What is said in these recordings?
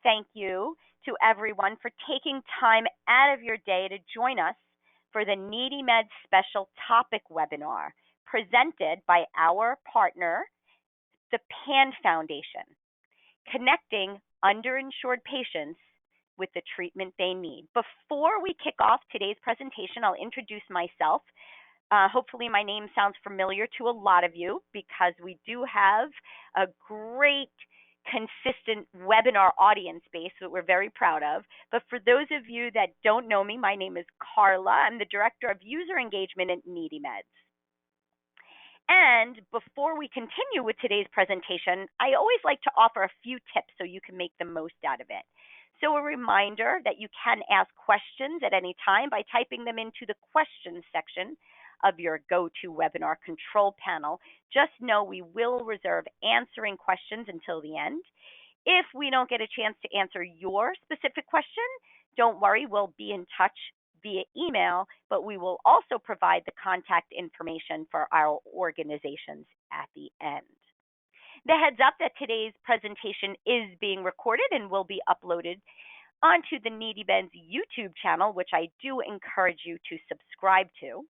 thank you to everyone for taking time out of your day to join us for the Needy Med Special Topic webinar presented by our partner, the PAN Foundation, connecting underinsured patients with the treatment they need. Before we kick off today's presentation, I'll introduce myself. Hopefully, my name sounds familiar to a lot of you because we do have a great, consistent webinar audience base that we're very proud of. But for those of you that don't know me, my name is Carla. I'm the Director of User Engagement at Needy Meds. And before we continue with today's presentation, I always like to offer a few tips so you can make the most out of it. So a reminder that you can ask questions at any time by typing them into the questions section of your GoToWebinar control panel. Just know we will reserve answering questions until the end. If we don't get a chance to answer your specific question, don't worry, we'll be in touch via email, but we will also provide the contact information for our organizations at the end. The heads up that today's presentation is being recorded and will be uploaded onto the Needy Meds YouTube channel, which I do encourage you to subscribe to.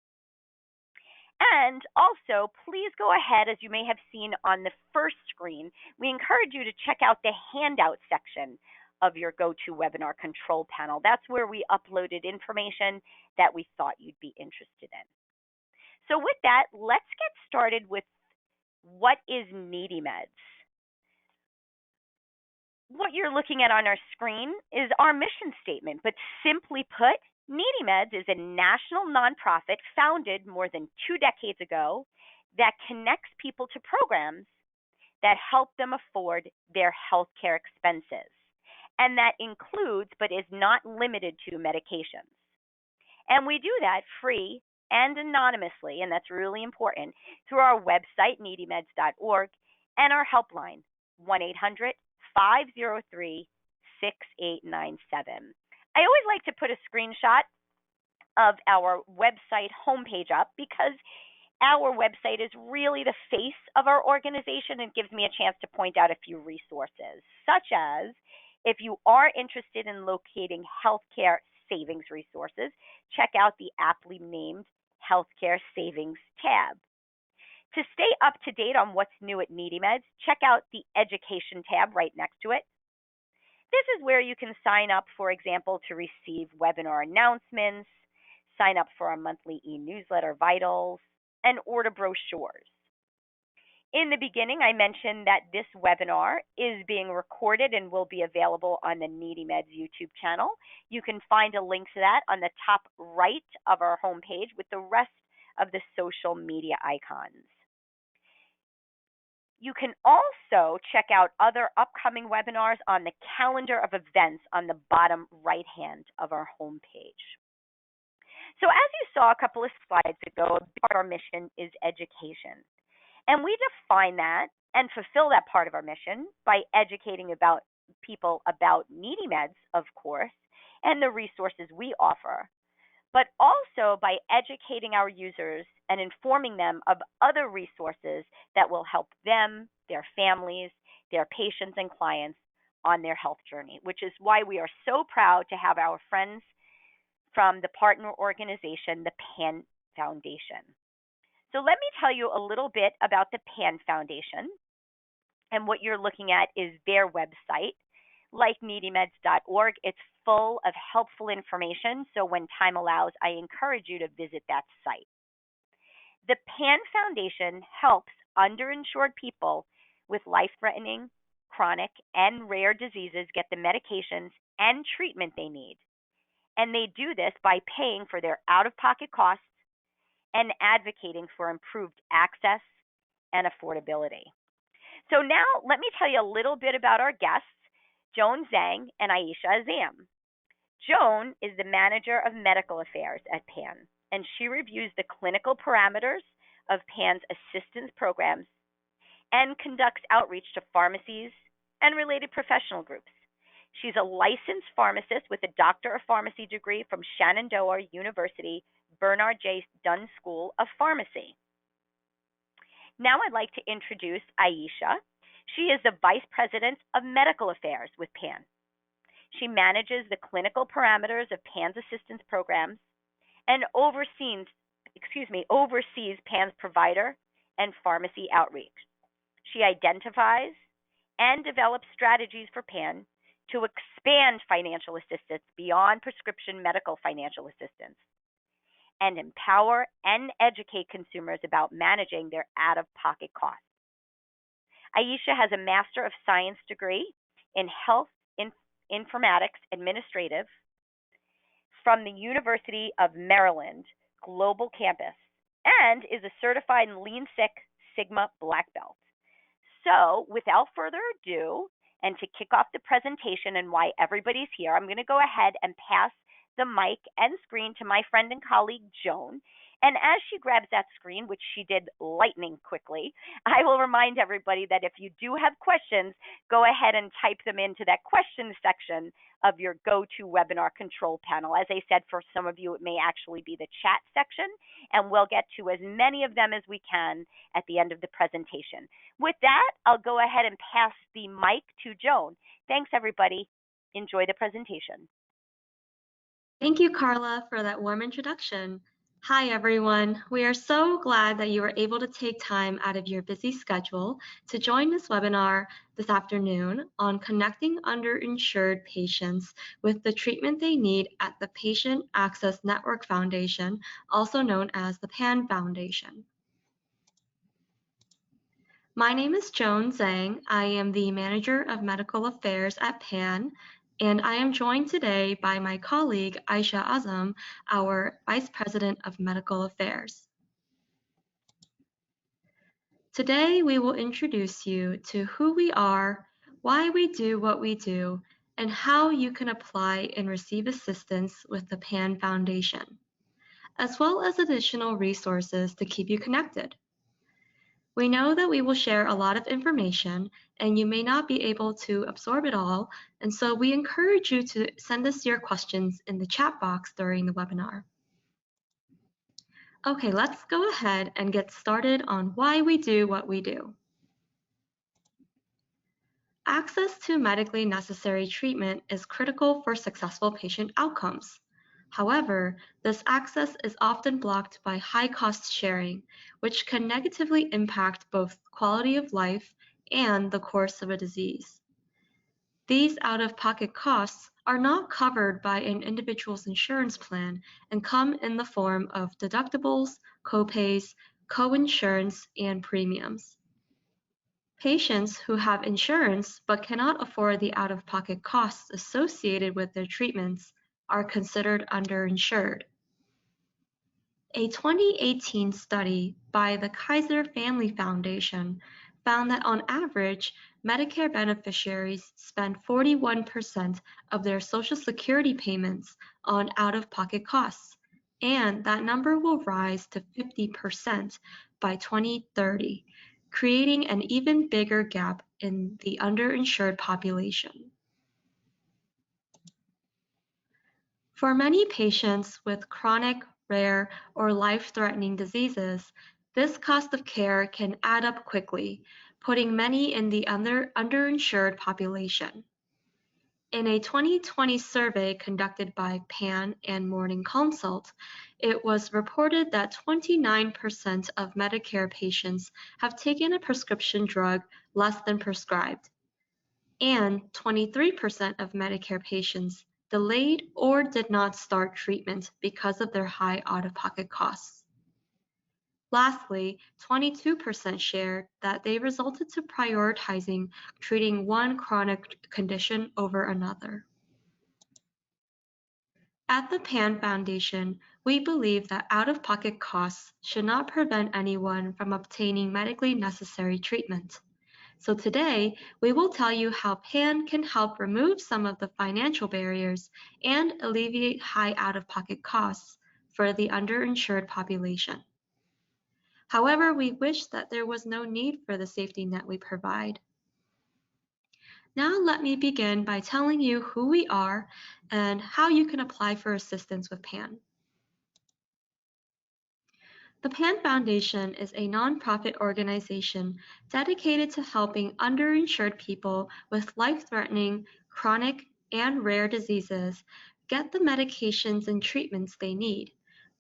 And also, please go ahead, as you may have seen on the first screen, we encourage you to check out the handout section of your GoToWebinar control panel. That's where we uploaded information that we thought you'd be interested in. So with that, let's get started with what is Needy Meds. What you're looking at on our screen is our mission statement, but simply put, Needy Meds is a national nonprofit founded more than 2 decades ago that connects people to programs that help them afford their healthcare expenses. And that includes, but is not limited to, medications. And we do that free and anonymously, and that's really important, through our website, needymeds.org, and our helpline, 1-800-503-6897. I always like to put a screenshot of our website homepage up because our website is really the face of our organization and gives me a chance to point out a few resources, such as if you are interested in locating healthcare savings resources, check out the aptly named Healthcare Savings tab. To stay up to date on what's new at Needy Meds, check out the Education tab right next to it. This is where you can sign up, for example, to receive webinar announcements, sign up for our monthly e-newsletter, Vitals, and order brochures. In the beginning, I mentioned that this webinar is being recorded and will be available on the Needy Meds YouTube channel. You can find a link to that on the top right of our homepage with the rest of the social media icons. You can also check out other upcoming webinars on the calendar of events on the bottom right hand of our homepage. So as you saw a couple of slides ago, part of our mission is education. And we define that and fulfill that part of our mission by educating people about Needy Meds, of course, and the resources we offer, but also by educating our users and informing them of other resources that will help them, their families, their patients and clients on their health journey, which is why we are so proud to have our friends from the partner organization, the PAN Foundation. So let me tell you a little bit about the PAN Foundation. And what you're looking at is their website. Like needymeds.org, it's full of helpful information. So when time allows, I encourage you to visit that site. The PAN Foundation helps underinsured people with life-threatening, chronic, and rare diseases get the medications and treatment they need. And they do this by paying for their out-of-pocket costs and advocating for improved access and affordability. So now let me tell you a little bit about our guests, Joan Zhang and Aisha Azam. Joan is the Manager of Medical Affairs at PAN, and she reviews the clinical parameters of PAN's assistance programs and conducts outreach to pharmacies and related professional groups. She's a licensed pharmacist with a Doctor of Pharmacy degree from Shenandoah University Bernard J. Dunn School of Pharmacy. Now I'd like to introduce Aisha. She is the Vice President of Medical Affairs with PAN. She manages the clinical parameters of PAN's assistance programs and oversees PAN's provider and pharmacy outreach. She identifies and develops strategies for PAN to expand financial assistance beyond prescription medical financial assistance and empower and educate consumers about managing their out of pocket costs. Aisha has a Master of Science degree in Health Informatics Administrative from the University of Maryland Global Campus and is a certified Lean Six Sigma Black Belt. So, without further ado, and to kick off the presentation and why everybody's here, I'm going to go ahead and pass the mic and screen to my friend and colleague, Joan. And as she grabs that screen, which she did lightning quickly, I will remind everybody that if you do have questions, go ahead and type them into that question section of your GoToWebinar control panel. As I said, for some of you, it may actually be the chat section, and we'll get to as many of them as we can at the end of the presentation. With that, I'll go ahead and pass the mic to Joan. Thanks, everybody. Enjoy the presentation. Thank you, Carla, for that warm introduction. Hi, everyone. We are so glad that you were able to take time out of your busy schedule to join this webinar this afternoon on connecting underinsured patients with the treatment they need at the Patient Access Network Foundation, also known as the PAN Foundation. My name is Joan Zhang. I am the Manager of Medical Affairs at PAN, and I am joined today by my colleague, Aisha Azam, our Vice President of Medical Affairs. Today, we will introduce you to who we are, why we do what we do, and how you can apply and receive assistance with the PAN Foundation, as well as additional resources to keep you connected. We know that we will share a lot of information and you may not be able to absorb it all, and so we encourage you to send us your questions in the chat box during the webinar. Okay, let's go ahead and get started on why we do what we do. Access to medically necessary treatment is critical for successful patient outcomes. However, this access is often blocked by high cost sharing, which can negatively impact both quality of life and the course of a disease. These out-of-pocket costs are not covered by an individual's insurance plan and come in the form of deductibles, copays, co-insurance, and premiums. Patients who have insurance but cannot afford the out-of-pocket costs associated with their treatments are considered underinsured. A 2018 study by the Kaiser Family Foundation found that on average, Medicare beneficiaries spend 41% of their Social Security payments on out-of-pocket costs, and that number will rise to 50% by 2030, creating an even bigger gap in the underinsured population. For many patients with chronic, rare, or life-threatening diseases, this cost of care can add up quickly, putting many in the underinsured population. In a 2020 survey conducted by PAN and Morning Consult, it was reported that 29% of Medicare patients have taken a prescription drug less than prescribed, and 23% of Medicare patients delayed or did not start treatment because of their high out-of-pocket costs. Lastly, 22% shared that they resulted to prioritizing treating one chronic condition over another. At the PAN Foundation, we believe that out-of-pocket costs should not prevent anyone from obtaining medically necessary treatment. So today, we will tell you how PAN can help remove some of the financial barriers and alleviate high out-of-pocket costs for the underinsured population. However, we wish that there was no need for the safety net we provide. Now let me begin by telling you who we are and how you can apply for assistance with PAN. The PAN Foundation is a nonprofit organization dedicated to helping underinsured people with life-threatening, chronic, and rare diseases get the medications and treatments they need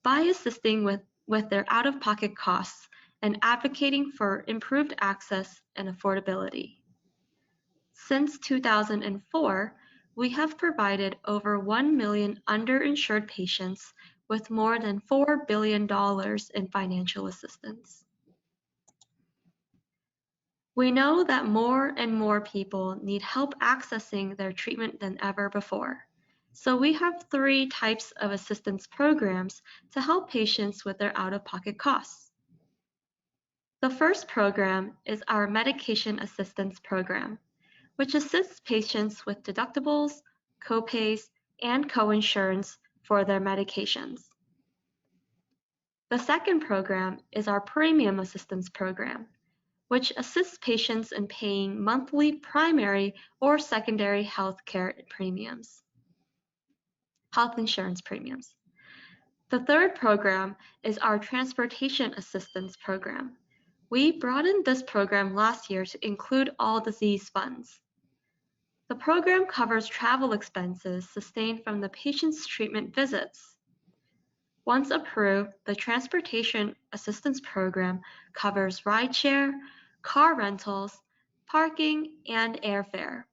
by assisting with their out-of-pocket costs and advocating for improved access and affordability. Since 2004, we have provided over 1 million underinsured patients with more than $4 billion in financial assistance. We know that more and more people need help accessing their treatment than ever before. So we have three types of assistance programs to help patients with their out-of-pocket costs. The first program is our Medication Assistance Program, which assists patients with deductibles, copays, and coinsurance for their medications. The second program is our Premium Assistance Program, which assists patients in paying monthly primary or secondary health insurance premiums. The third program is our Transportation Assistance Program. We broadened this program last year to include all disease funds. The program covers travel expenses sustained from the patient's treatment visits. Once approved, the Transportation Assistance Program covers rideshare, car rentals, parking, and airfare.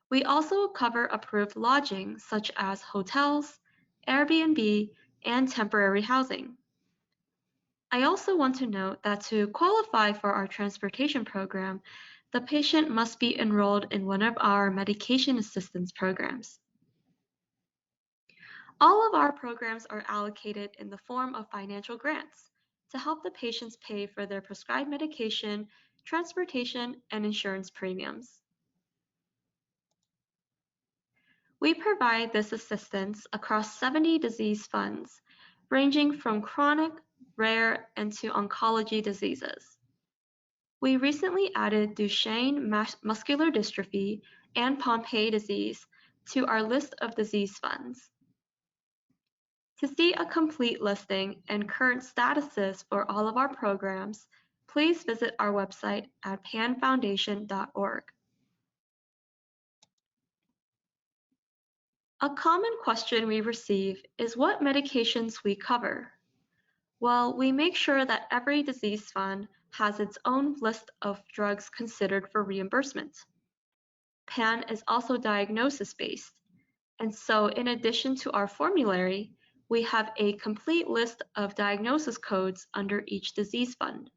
We also cover approved lodging such as hotels, Airbnb, and temporary housing. I also want to note that to qualify for our transportation program, the patient must be enrolled in one of our medication assistance programs. All of our programs are allocated in the form of financial grants to help the patients pay for their prescribed medication, transportation, and insurance premiums. We provide this assistance across 70 disease funds, ranging from chronic, rare, and to oncology diseases. We recently added Duchenne muscular dystrophy and Pompe disease to our list of disease funds. To see a complete listing and current statuses for all of our programs, please visit our website at panfoundation.org. A common question we receive is what medications we cover. Well, we make sure that every disease fund has its own list of drugs considered for reimbursement. PAN is also diagnosis-based, and so in addition to our formulary, we have a complete list of diagnosis codes under each disease fund.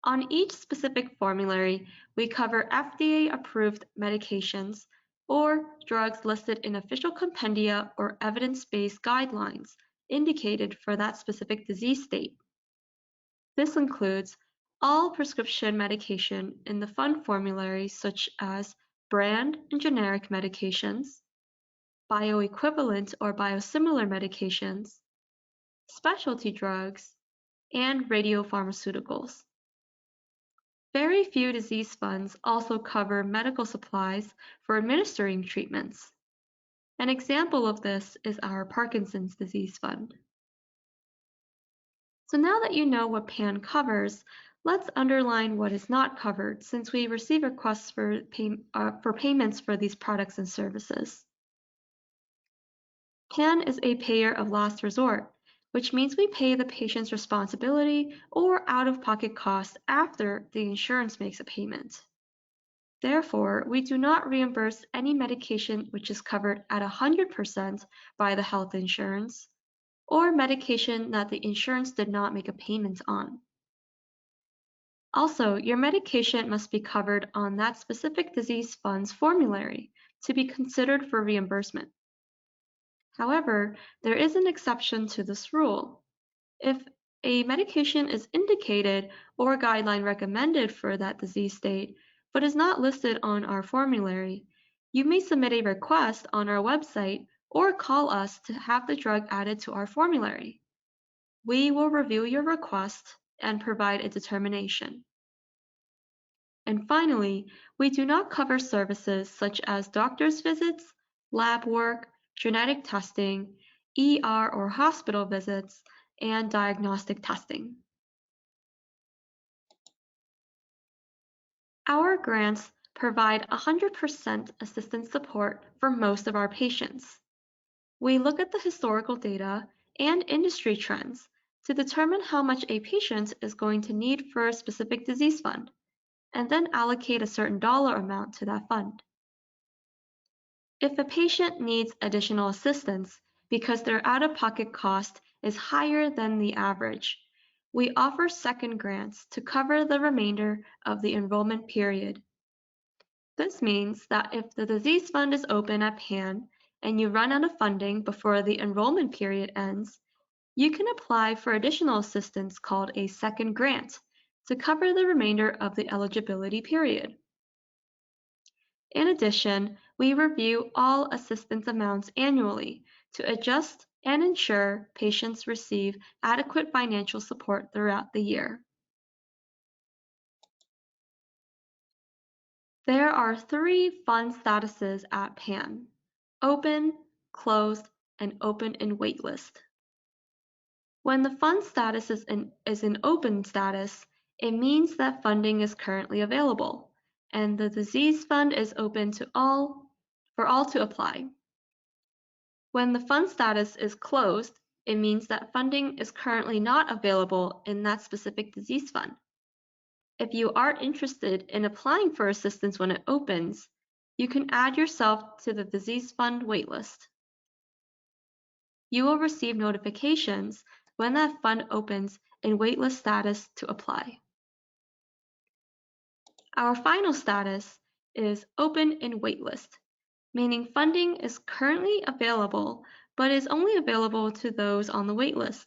On each specific formulary, we cover FDA-approved medications or drugs listed in official compendia or evidence-based guidelines indicated for that specific disease state. This includes all prescription medication in the fund formulary, such as brand and generic medications, bioequivalent or biosimilar medications, specialty drugs, and radiopharmaceuticals. Very few disease funds also cover medical supplies for administering treatments. An example of this is our Parkinson's disease fund. So now that you know what PAN covers, let's underline what is not covered, since we receive requests for payments for these products and services. PAN is a payer of last resort, which means we pay the patient's responsibility or out-of-pocket costs after the insurance makes a payment. Therefore, we do not reimburse any medication which is covered at 100% by the health insurance, or medication that the insurance did not make a payment on. Also, your medication must be covered on that specific disease fund's formulary to be considered for reimbursement. However, there is an exception to this rule. If a medication is indicated or guideline recommended for that disease state, but is not listed on our formulary, you may submit a request on our website or call us to have the drug added to our formulary. We will review your request and provide a determination. And finally, we do not cover services such as doctor's visits, lab work, genetic testing, ER or hospital visits, and diagnostic testing. Our grants provide 100% assistance support for most of our patients. We look at the historical data and industry trends to determine how much a patient is going to need for a specific disease fund, and then allocate a certain dollar amount to that fund. If a patient needs additional assistance because their out-of-pocket cost is higher than the average, we offer second grants to cover the remainder of the enrollment period. This means that if the disease fund is open at PAN and you run out of funding before the enrollment period ends, you can apply for additional assistance called a second grant to cover the remainder of the eligibility period. In addition, we review all assistance amounts annually to adjust and ensure patients receive adequate financial support throughout the year. There are 3 fund statuses at PAN: open, closed, and open and waitlist. When the fund status is in open status, it means that funding is currently available, and the disease fund is open for all to apply. When the fund status is closed, it means that funding is currently not available in that specific disease fund. If you are interested in applying for assistance when it opens, you can add yourself to the disease fund waitlist. You will receive notifications when that fund opens in waitlist status to apply. Our final status is open in waitlist, meaning funding is currently available but is only available to those on the waitlist.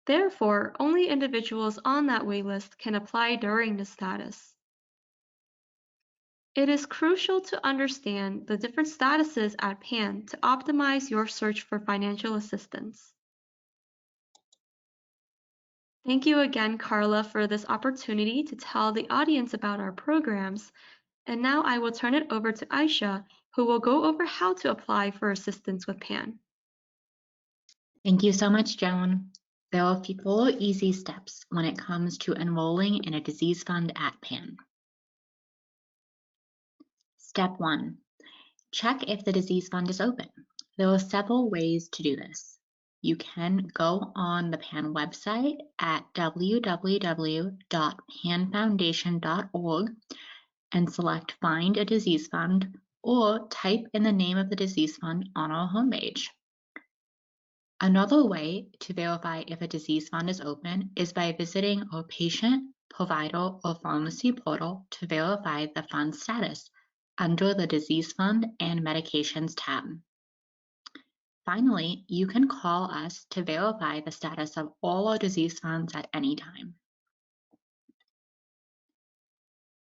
Therefore, only individuals on that waitlist can apply during this status. It is crucial to understand the different statuses at PAN to optimize your search for financial assistance. Thank you again, Carla, for this opportunity to tell the audience about our programs. And now I will turn it over to Aisha, who will go over how to apply for assistance with PAN. Thank you so much, Joan. There are 4 easy steps when it comes to enrolling in a disease fund at PAN. Step 1, check if the disease fund is open. There are several ways to do this. You can go on the PAN website at www.panfoundation.org and select Find a Disease Fund, or type in the name of the disease fund on our homepage. Another way to verify if a disease fund is open is by visiting our patient, provider, or pharmacy portal to verify the fund status under the Disease Fund and Medications tab. Finally, you can call us to verify the status of all our disease funds at any time.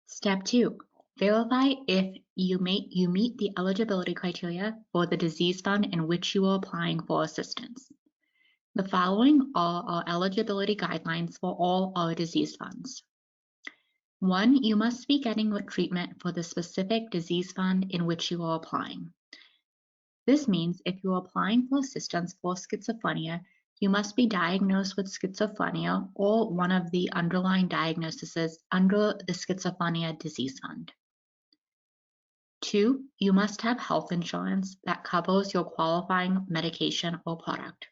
Step 2, verify if you meet the eligibility criteria for the disease fund in which you are applying for assistance. The following are our eligibility guidelines for all our disease funds. 1, you must be getting treatment for the specific disease fund in which you are applying. This means if you are applying for assistance for schizophrenia, you must be diagnosed with schizophrenia or one of the underlying diagnoses under the Schizophrenia Disease Fund. 2, you must have health insurance that covers your qualifying medication or product.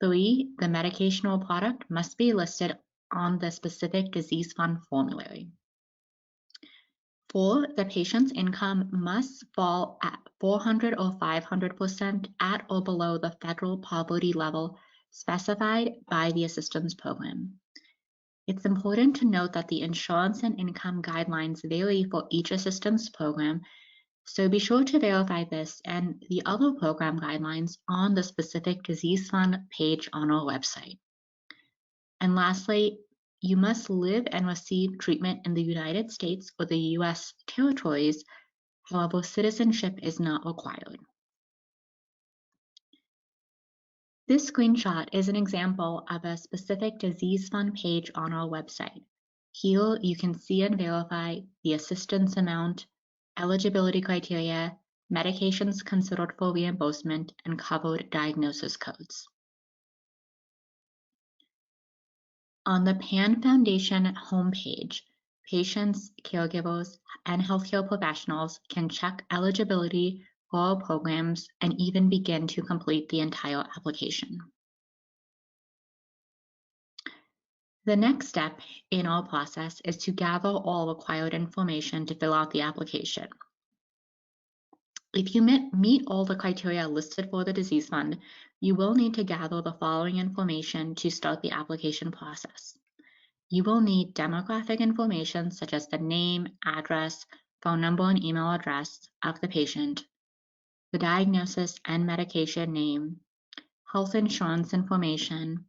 3, the medication or product must be listed on the specific disease fund formulary. 4, the patient's income must fall at 400 or 500% at or below the federal poverty level specified by the assistance program. It's important to note that the insurance and income guidelines vary for each assistance program, so be sure to verify this and the other program guidelines on the specific disease fund page on our website. And lastly, you must live and receive treatment in the United States or the U.S. territories. However, citizenship is not required. This screenshot is an example of a specific disease fund page on our website. Here you can see and verify the assistance amount, eligibility criteria, medications considered for reimbursement, and covered diagnosis codes. On the PAN Foundation homepage, patients, caregivers, and healthcare professionals can check eligibility for our programs and even begin to complete the entire application. The next step in our process is to gather all required information to fill out the application. If you meet all the criteria listed for the disease fund, you will need to gather the following information to start the application process. You will need demographic information such as the name, address, phone number, and email address of the patient, the diagnosis and medication name, health insurance information,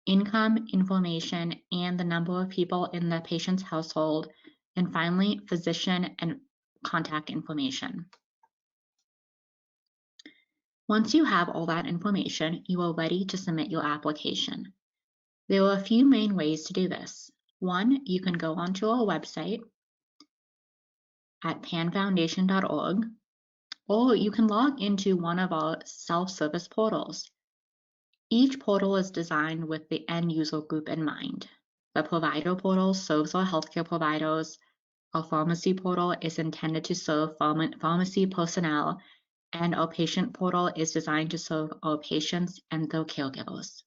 income information, and the number of people in the patient's household, and finally, physician and contact information. Once you have all that information, you are ready to submit your application. There are a few main ways to do this. One, you can go onto our website at panfoundation.org, or you can log into one of our self-service portals. Each portal is designed with the end user group in mind. The provider portal serves our healthcare providers. Our pharmacy portal is intended to serve pharmacy personnel, and our patient portal is designed to serve our patients and their caregivers.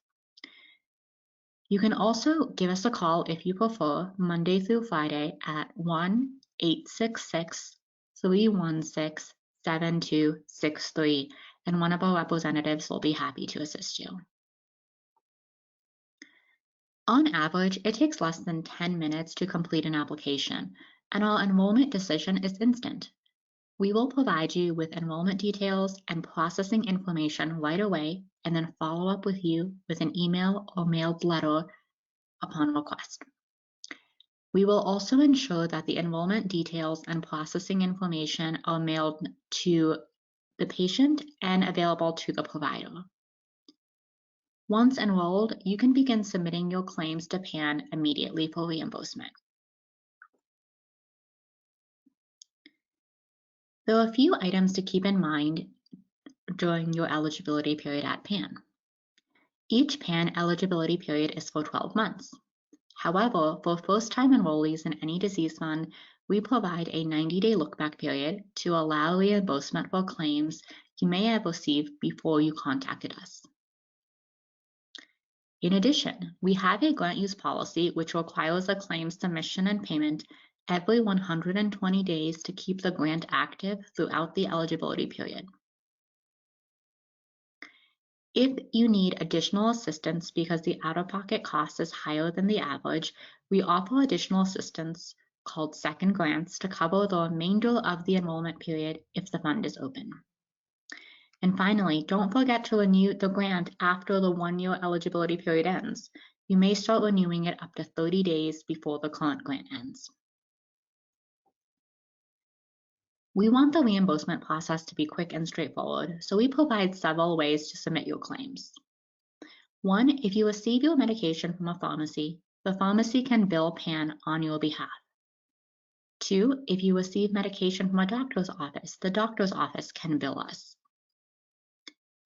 You can also give us a call if you prefer, Monday through Friday at 1-866-316-7263, and one of our representatives will be happy to assist you. On average, it takes less than 10 minutes to complete an application, and our enrollment decision is instant. We will provide you with enrollment details and processing information right away, and then follow up with you with an email or mailed letter upon request. We will also ensure that the enrollment details and processing information are mailed to the patient and available to the provider. Once enrolled, you can begin submitting your claims to PAN immediately for reimbursement. There are a few items to keep in mind during your eligibility period at PAN. Each PAN eligibility period is for 12 months. However, for first-time enrollees in any disease fund, we provide a 90-day look-back period to allow reimbursement for claims you may have received before you contacted us. In addition, we have a grant use policy which requires a claim submission and payment every 120 days to keep the grant active throughout the eligibility period. If you need additional assistance because the out-of-pocket cost is higher than the average, we offer additional assistance called second grants to cover the remainder of the enrollment period if the fund is open. And finally, don't forget to renew the grant after the one-year eligibility period ends. You may start renewing it up to 30 days before the current grant ends. We want the reimbursement process to be quick and straightforward, so we provide several ways to submit your claims. One, if you receive your medication from a pharmacy, the pharmacy can bill PAN on your behalf. Two, if you receive medication from a doctor's office, the doctor's office can bill us.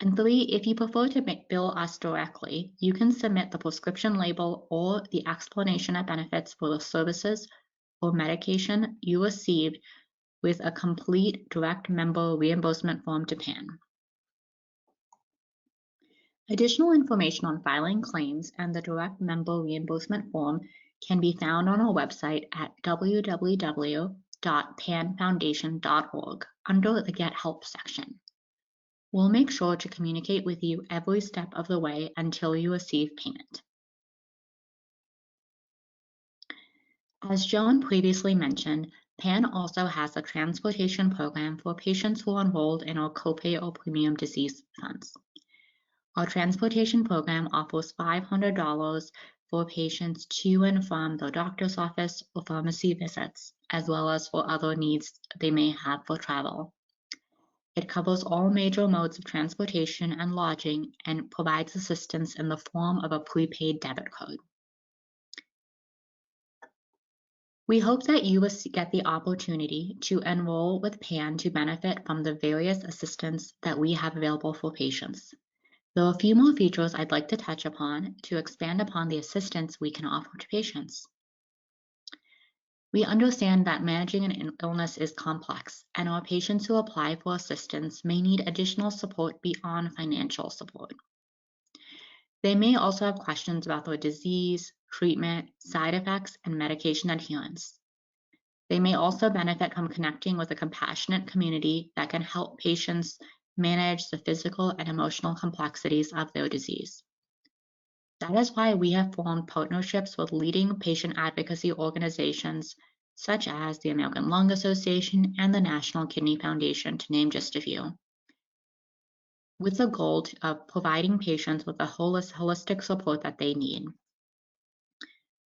And three, if you prefer to bill us directly, you can submit the prescription label or the explanation of benefits for the services or medication you received with a complete direct member reimbursement form to PAN. Additional information on filing claims and the direct member reimbursement form can be found on our website at www.panfoundation.org under the Get Help section. We'll make sure to communicate with you every step of the way until you receive payment. As Joan previously mentioned, PAN also has a transportation program for patients who are enrolled in our copay or premium disease funds. Our transportation program offers $500 for patients to and from their doctor's office or pharmacy visits, as well as for other needs they may have for travel. It covers all major modes of transportation and lodging and provides assistance in the form of a prepaid debit code. We hope that you will get the opportunity to enroll with PAN to benefit from the various assistance that we have available for patients. There are a few more features I'd like to touch upon to expand upon the assistance we can offer to patients. We understand that managing an illness is complex, and our patients who apply for assistance may need additional support beyond financial support. They may also have questions about their disease, treatment, side effects, and medication adherence. They may also benefit from connecting with a compassionate community that can help patients manage the physical and emotional complexities of their disease. That is why we have formed partnerships with leading patient advocacy organizations such as the American Lung Association and the National Kidney Foundation, to name just a few, with the goal of providing patients with the holistic support that they need.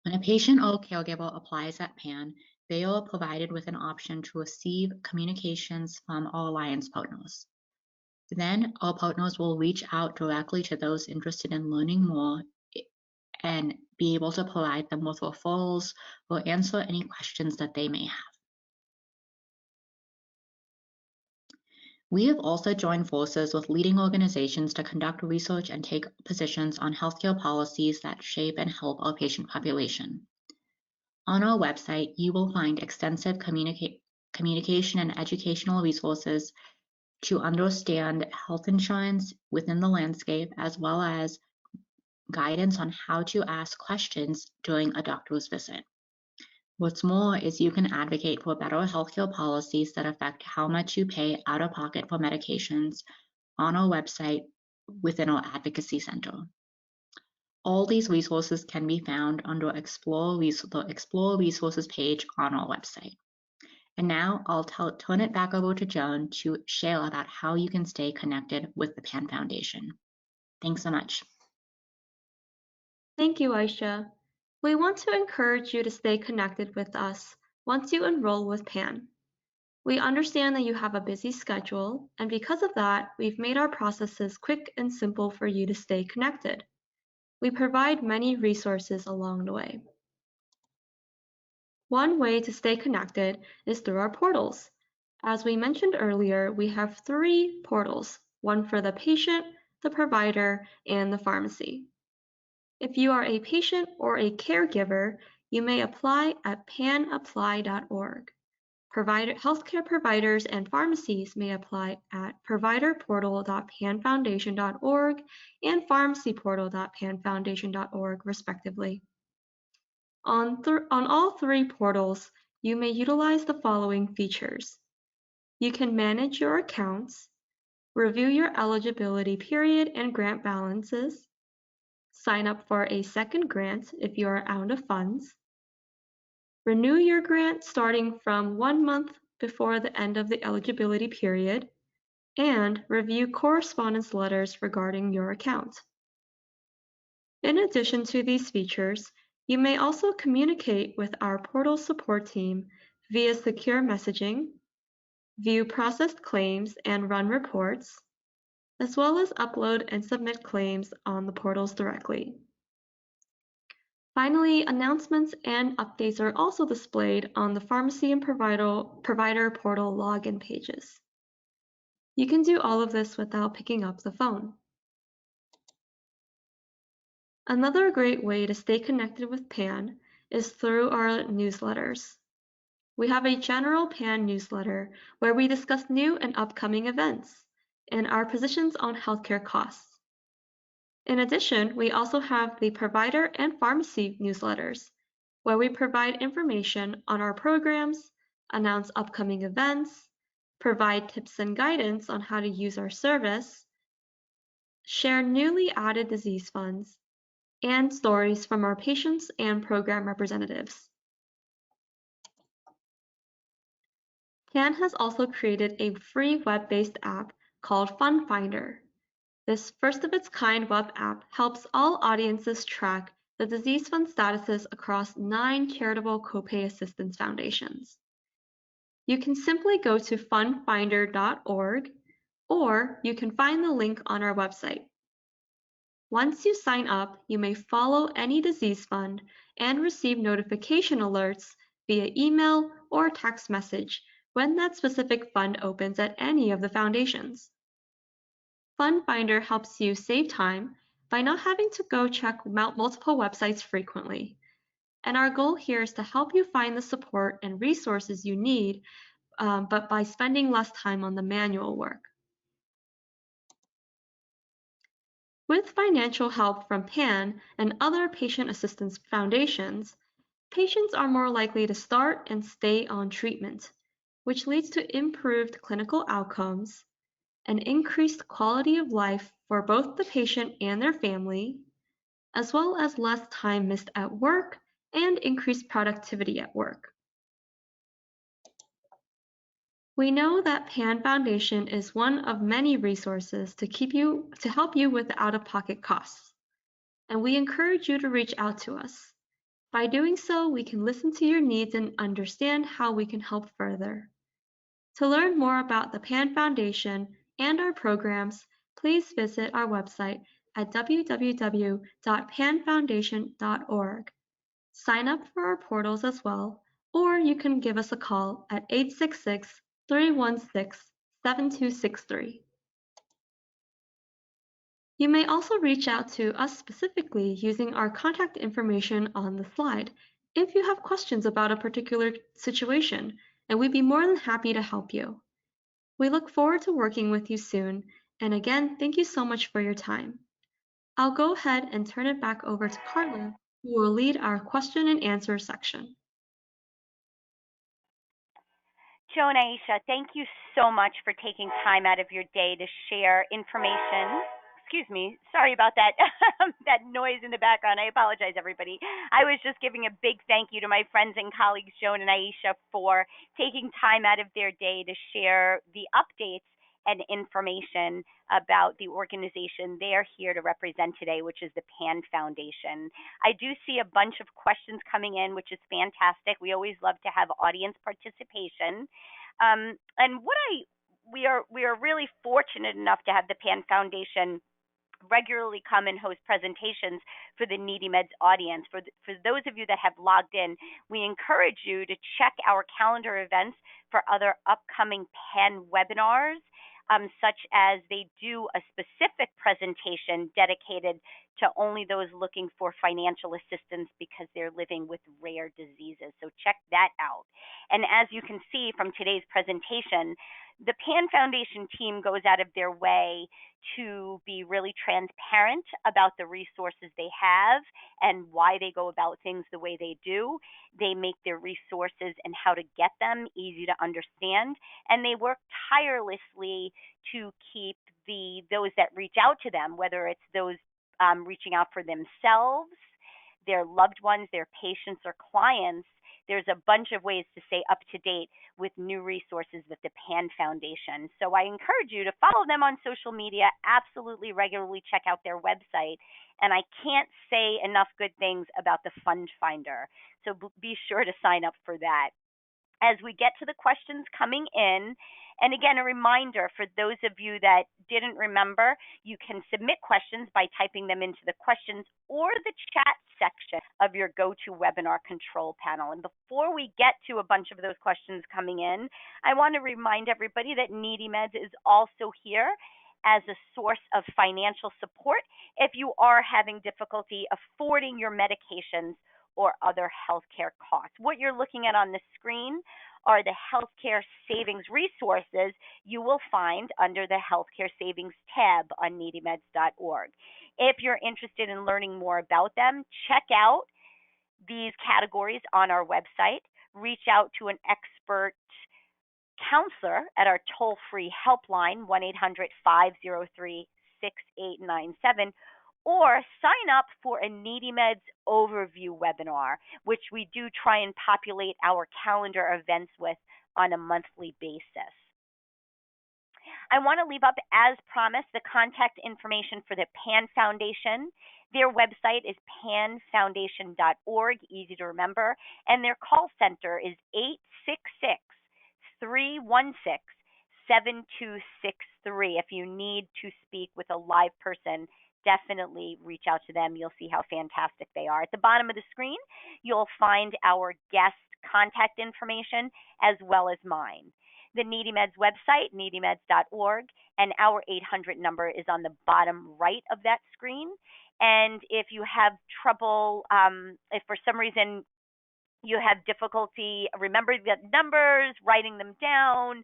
When a patient or caregiver applies at PAN, they are provided with an option to receive communications from our alliance partners. Then our partners will reach out directly to those interested in learning more and be able to provide them with referrals or answer any questions that they may have. We have also joined forces with leading organizations to conduct research and take positions on healthcare policies that shape and help our patient population. On our website, you will find extensive communication and educational resources to understand health insurance within the landscape, as well as guidance on how to ask questions during a doctor's visit. What's more is you can advocate for better healthcare policies that affect how much you pay out of pocket for medications on our website within our advocacy center. All these resources can be found under the Explore Resources page on our website. And now I'll turn it back over to Joan to share about how you can stay connected with the PAN Foundation. Thanks so much. Thank you, Aisha. We want to encourage you to stay connected with us once you enroll with PAN. We understand that you have a busy schedule, and because of that, we've made our processes quick and simple for you to stay connected. We provide many resources along the way. One way to stay connected is through our portals. As we mentioned earlier, we have 3 portals, one for the patient, the provider, and the pharmacy. If you are a patient or a caregiver, you may apply at panapply.org. Healthcare providers and pharmacies may apply at providerportal.panfoundation.org and pharmacyportal.panfoundation.org, respectively. On all 3 portals, you may utilize the following features. You can manage your accounts, review your eligibility period and grant balances, sign up for a second grant if you are out of funds, renew your grant starting from 1 month before the end of the eligibility period, and review correspondence letters regarding your account. In addition to these features, you may also communicate with our portal support team via secure messaging, view processed claims and run reports, as well as upload and submit claims on the portals directly. Finally, announcements and updates are also displayed on the pharmacy and provider portal login pages. You can do all of this without picking up the phone. Another great way to stay connected with PAN is through our newsletters. We have a general PAN newsletter where we discuss new and upcoming events and our positions on healthcare costs. In addition, we also have the provider and pharmacy newsletters, where we provide information on our programs, announce upcoming events, provide tips and guidance on how to use our service, share newly added disease funds, and stories from our patients and program representatives. PAN has also created a free web-based app called Fund Finder. This first-of-its-kind web app helps all audiences track the disease fund statuses across 9 charitable copay assistance foundations. You can simply go to fundfinder.org, or you can find the link on our website. Once you sign up, you may follow any disease fund and receive notification alerts via email or text message when that specific fund opens at any of the foundations. Fund Finder helps you save time by not having to go check multiple websites frequently. and our goal here is to help you find the support and resources you need, but by spending less time on the manual work. With financial help from PAN and other patient assistance foundations, patients are more likely to start and stay on treatment, which leads to improved clinical outcomes, an increased quality of life for both the patient and their family, as well as less time missed at work and increased productivity at work. We know that PAN Foundation is one of many resources to help you with out-of-pocket costs, and we encourage you to reach out to us. By doing so, we can listen to your needs and understand how we can help further. To learn more about the PAN Foundation and our programs, please visit our website at www.panfoundation.org. Sign up for our portals as well, or you can give us a call at 866-316-7263. You may also reach out to us specifically using our contact information on the slide if you have questions about a particular situation, and we'd be more than happy to help you. We look forward to working with you soon, and again, thank you so much for your time. I'll go ahead and turn it back over to Carla, who will lead our question and answer section. Joe and Aisha, thank you so much for taking time out of your day to share information. Excuse me, sorry about that that noise in the background. I apologize, everybody. I was just giving a big thank you to my friends and colleagues, Joan and Aisha, for taking time out of their day to share the updates and information about the organization they're here to represent today, which is the PAN Foundation. I do see a bunch of questions coming in, which is fantastic. We always love to have audience participation. And we are really fortunate enough to have the PAN Foundation regularly come and host presentations for the Needy Meds audience. For those of you that have logged in, we encourage you to check our calendar events for other upcoming PAN webinars, such as they do a specific presentation dedicated to only those looking for financial assistance because they're living with rare diseases. So check that out. And as you can see from today's presentation, the PAN Foundation team goes out of their way to be really transparent about the resources they have and why they go about things the way they do. They make their resources and how to get them easy to understand, and they work tirelessly to keep those that reach out to them, whether it's those reaching out for themselves, their loved ones, their patients, or clients. There's a bunch of ways to stay up to date with new resources with the PAN Foundation. So I encourage you to follow them on social media, absolutely regularly check out their website. And I can't say enough good things about the Fund Finder. So be sure to sign up for that. As we get to the questions coming in, and again, a reminder for those of you that didn't remember, you can submit questions by typing them into the questions or the chat section of your GoToWebinar control panel. And before we get to a bunch of those questions coming in, I want to remind everybody that Needy Meds is also here as a source of financial support if you are having difficulty affording your medications or other healthcare costs. What you're looking at on the screen are the healthcare savings resources you will find under the healthcare savings tab on needymeds.org. If you're interested in learning more about them, check out these categories on our website. Reach out to an expert counselor at our toll-free helpline, 1-800-503-6897, or sign up for a Needy Meds overview webinar, which we do try and populate our calendar events with on a monthly basis. I want to leave up, as promised, the contact information for the PAN Foundation. Their website is panfoundation.org, easy to remember, and their call center is 866-316-7263. If you need to speak with a live person, definitely reach out to them. You'll see how fantastic they are. At the bottom of the screen, you'll find our guest contact information as well as mine. The Needy Meds website, needymeds.org, and our 800 number is on the bottom right of that screen. And if you have trouble, if for some reason you have difficulty remembering the numbers, writing them down,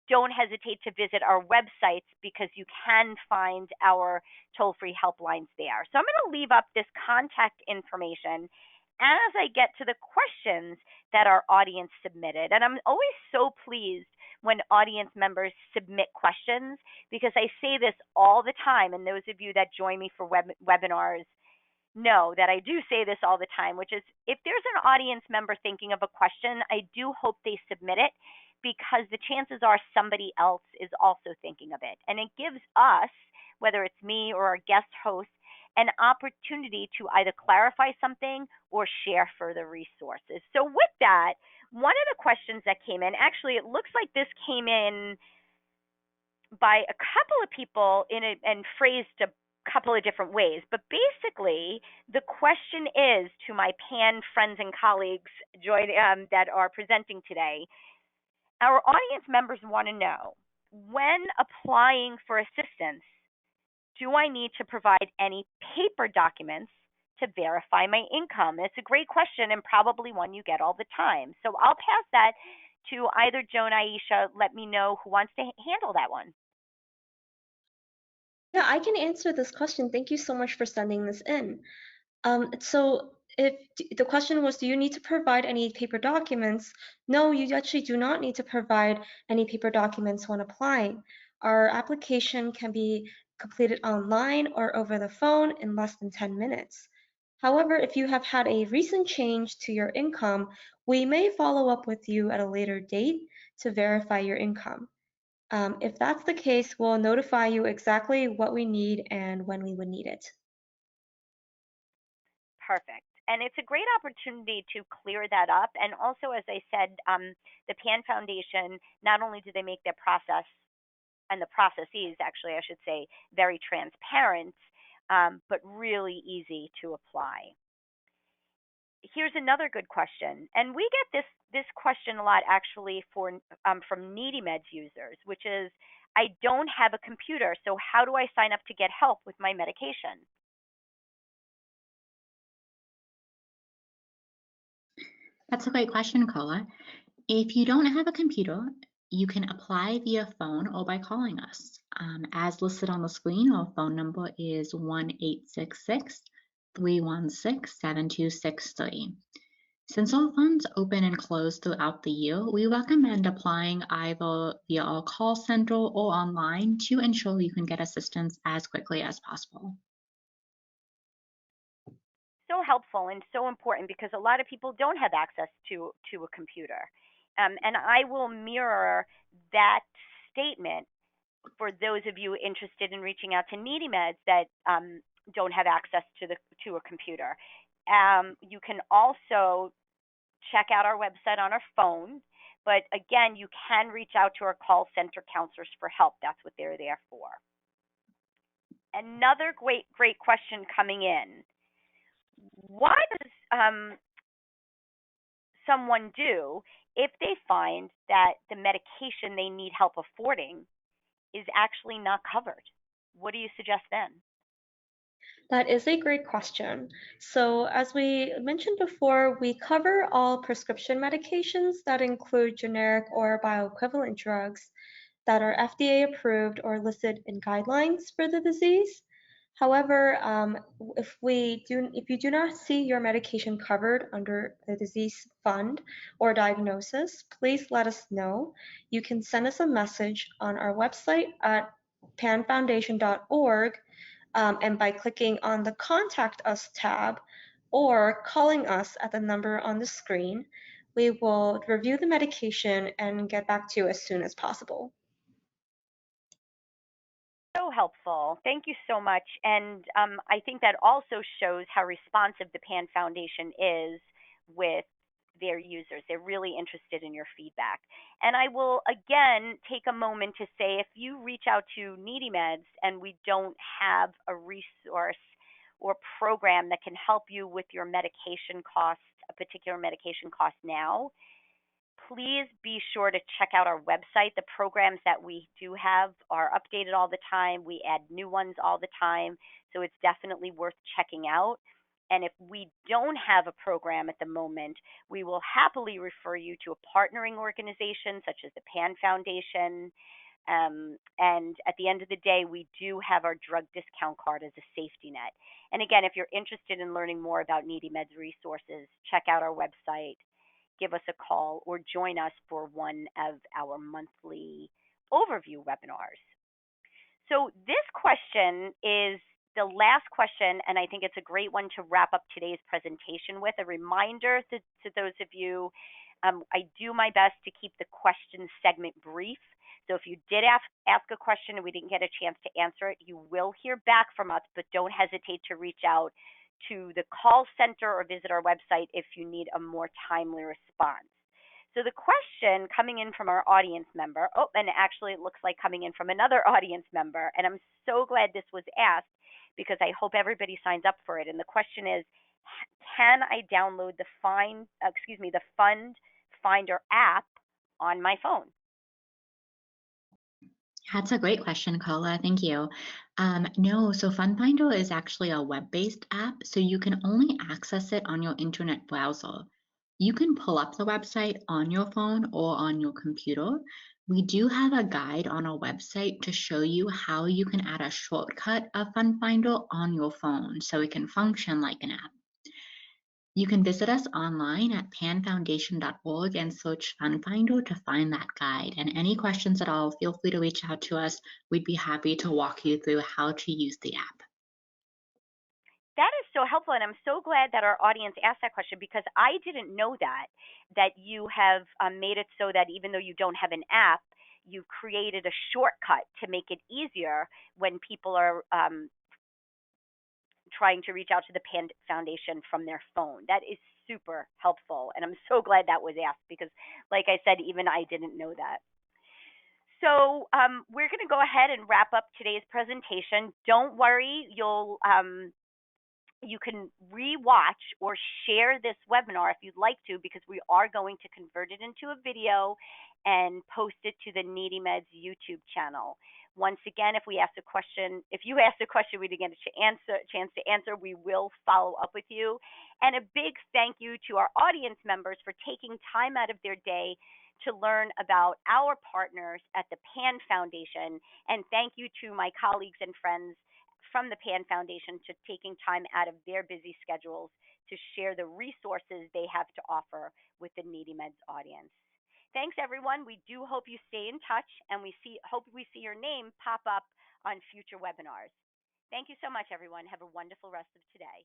don't hesitate to visit our websites because you can find our toll free helplines there. So I'm going to leave up this contact information as I get to the questions that our audience submitted. And I'm always so pleased when audience members submit questions because I say this all the time. And those of you that join me for webinars know that I do say this all the time, which is if there's an audience member thinking of a question, I do hope they submit it because the chances are somebody else is also thinking of it. And it gives us, whether it's me or our guest host, an opportunity to either clarify something or share further resources. So, with that, one of the questions that came in, actually, it looks like this came in by a couple of people and phrased a couple of different ways. But basically, the question is to my PAN friends and colleagues that are presenting today. Our audience members want to know, when applying for assistance, do I need to provide any paper documents to verify my income? It's a great question and probably one you get all the time. So I'll pass that to either Joan, Aisha. Let me know who wants to handle that one. Yeah, I can answer this question. Thank you so much for sending this in. So if the question was, do you need to provide any paper documents? No, you actually do not need to provide any paper documents when applying. Our application can be completed online or over the phone in less than 10 minutes. However, if you have had a recent change to your income, we may follow up with you at a later date to verify your income. If that's the case, we'll notify you exactly what we need and when we would need it. Perfect. And it's a great opportunity to clear that up. And also, as I said, the PAN Foundation, not only do they make their process and the processes, actually, I should say, very transparent, but really easy to apply. Here's another good question, and we get this question a lot actually from Needy Meds users, which is, I don't have a computer, so how do I sign up to get help with my medication? That's a great question, Carla. If you don't have a computer, you can apply via phone or by calling us. As listed on the screen, our phone number is 1-866-316-7263. Since our funds open and close throughout the year, we recommend applying either via our call center or online to ensure you can get assistance as quickly as possible. So helpful and so important because a lot of people don't have access to a computer. And I will mirror that statement for those of you interested in reaching out to Needy Meds that don't have access to a computer. You can also check out our website on our phone, but again, you can reach out to our call center counselors for help. That's what they're there for. Another great question coming in. What does someone do if they find that the medication they need help affording is actually not covered? What do you suggest then? That is a great question. So, as we mentioned before, we cover all prescription medications that include generic or bioequivalent drugs that are FDA approved or listed in guidelines for the disease. However, if you do not see your medication covered under the disease fund or diagnosis, please let us know. You can send us a message on our website at panfoundation.org, and by clicking on the Contact Us tab or calling us at the number on the screen, we will review the medication and get back to you as soon as possible. So helpful. Thank you so much. And I think that also shows how responsive the PAN Foundation is with their users. They're really interested in your feedback. And I will again take a moment to say if you reach out to Needy Meds and we don't have a resource or program that can help you with your medication costs, a particular medication cost now, please be sure to check out our website. The programs that we do have are updated all the time. We add new ones all the time. So it's definitely worth checking out. And if we don't have a program at the moment, we will happily refer you to a partnering organization such as the PAN Foundation. And at the end of the day, we do have our drug discount card as a safety net. And again, if you're interested in learning more about Needy Meds resources, check out our website, give us a call, or join us for one of our monthly overview webinars. So this question is the last question, and I think it's a great one to wrap up today's presentation with. A reminder to those of you, I do my best to keep the question segment brief. So if you did ask a question and we didn't get a chance to answer it, you will hear back from us, but don't hesitate to reach out to the call center or visit our website if you need a more timely response. So the question coming in from our audience member, oh, and actually it looks like coming in from another audience member, and I'm so glad this was asked because I hope everybody signs up for it. And the question is, can I download the Fund Finder app on my phone? That's a great question, Carla. Thank you. No, so FundFinder is actually a web-based app, so you can only access it on your internet browser. You can pull up the website on your phone or on your computer. We do have a guide on our website to show you how you can add a shortcut of FundFinder on your phone so it can function like an app. You can visit us online at panfoundation.org and search FundFinder to find that guide. And any questions at all, feel free to reach out to us. We'd be happy to walk you through how to use the app. That is so helpful, and I'm so glad that our audience asked that question because I didn't know that you have made it so that even though you don't have an app, you've created a shortcut to make it easier when people are trying to reach out to the PAN Foundation from their phone. That is super helpful, and I'm so glad that was asked because, like I said, even I didn't know that. So we're going to go ahead and wrap up today's presentation. Don't worry, you can rewatch or share this webinar if you'd like to, because we are going to convert it into a video and post it to the Needy Meds YouTube channel. Once again, if you ask a question we didn't get a chance to answer, we will follow up with you. And a big thank you to our audience members for taking time out of their day to learn about our partners at the PAN Foundation. And thank you to my colleagues and friends from the PAN Foundation to taking time out of their busy schedules to share the resources they have to offer with the Needy Meds audience. Thanks, everyone. We do hope you stay in touch, and hope we see your name pop up on future webinars. Thank you so much, everyone. Have a wonderful rest of today.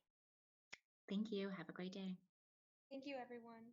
Thank you. Have a great day. Thank you, everyone.